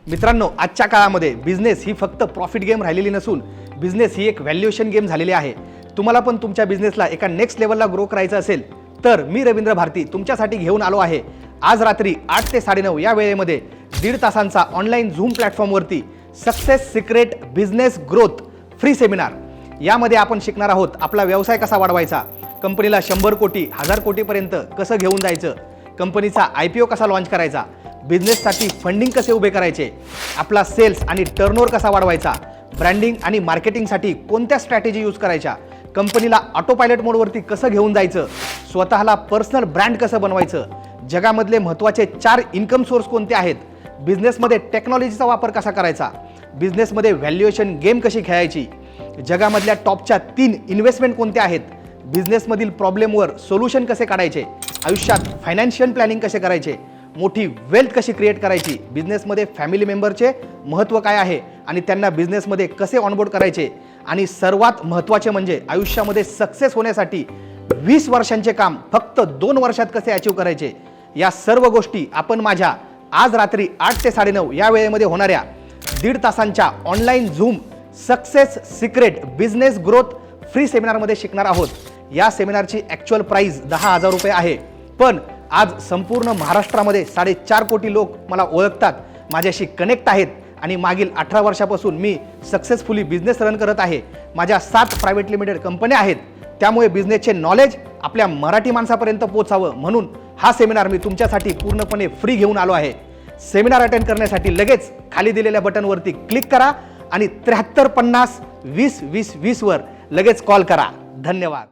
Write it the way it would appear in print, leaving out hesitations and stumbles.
मित्रांनो, आजच्या काळामध्ये बिझनेस ही फक्त प्रॉफिट गेम राहिलेली नसून बिझनेस ही एक व्हॅल्युएशन गेम झालेली आहे। तुम्हाला पण तुमच्या बिझनेसला एका नेक्स्ट लेवलला ग्रो करायचं असेल तर मी रवींद्र भारती तुमच्यासाठी घेऊन आलो आहे। आज रात्री 8 ते 9:30 या वेळेमध्ये 1.5 तासांचा ऑनलाईन झूम प्लॅटफॉर्मवरती success secret business growth free seminar. यामध्ये आपण शिकणार आहोत आपला व्यवसाय कसा वाढवायचा, कंपनीला 100 कोटी 1000 कोटीपर्यंत कसं घेऊन जायचं, कंपनीचा IPO कसा लॉन्च करायचा, बिझनेससाठी फंडिंग कसे उभे करायचे, आपला सेल्स आणि टर्नओव्हर कसा वाढवायचा, ब्रँडिंग आणि मार्केटिंगसाठी कोणत्या स्ट्रॅटेजी यूज करायच्या, कंपनीला ऑटो पायलट मोडवरती कसं घेऊन जायचं, स्वतःला पर्सनल ब्रँड कसं बनवायचं, जगामधले महत्त्वाचे 4 इन्कम सोर्स कोणते आहेत, बिझनेसमध्ये टेक्नॉलॉजीचा वापर कसा करायचा, बिझनेसमध्ये व्हॅल्युएशन गेम कशी खेळायची, जगामधल्या टॉपच्या 3 इन्व्हेस्टमेंट कोणत्या आहेत, बिझनेसमधील प्रॉब्लेमवर सोल्युशन कसे काढायचे, आयुष्यात फायनान्शियल प्लॅनिंग कसे करायचे, मोठी वेल्थ कशी क्रिएट करायची, बिझनेसमध्ये फॅमिली मेंबरचे महत्त्व काय आहे आणि त्यांना बिझनेसमध्ये कसे ऑनबोर्ड करायचे, आणि सर्वात महत्त्वाचे म्हणजे आयुष्यामध्ये सक्सेस होण्यासाठी 20 वर्षांचे काम फक्त 2 वर्षात कसे अचीव करायचे, या सर्व गोष्टी आपण माझ्या आज रात्री 8 ते 9:30 या वेळेमध्ये होणाऱ्या 1.5 तासांच्या online Zoom success secret business growth free सेमिनारमध्ये शिकणार आहोत। या सेमिनारची ॲक्च्युअल प्राइस 10,000 रुपये आहे, पण आज संपूर्ण महाराष्ट्रामध्ये 4.5 कोटी लोक मला ओळखतात, माझ्याशी कनेक्ट आहेत आणि मागील 18 वर्षापासून मी सक्सेसफुली बिझनेस रन करत आहे। माझ्या 7 प्रायव्हेट लिमिटेड कंपन्या आहेत, त्यामुळे बिझनेसचे नॉलेज आपल्या मराठी माणसापर्यंत पोहोचावं म्हणून हा सेमिनार मी तुमच्यासाठी पूर्णपणे फ्री घेऊन आलो आहे। सेमिनार अटेंड करण्यासाठी लगेच खाली दिलेल्या बटनवरती क्लिक करा आणि 73 50 20 20 20 वर लगेच कॉल करा। धन्यवाद।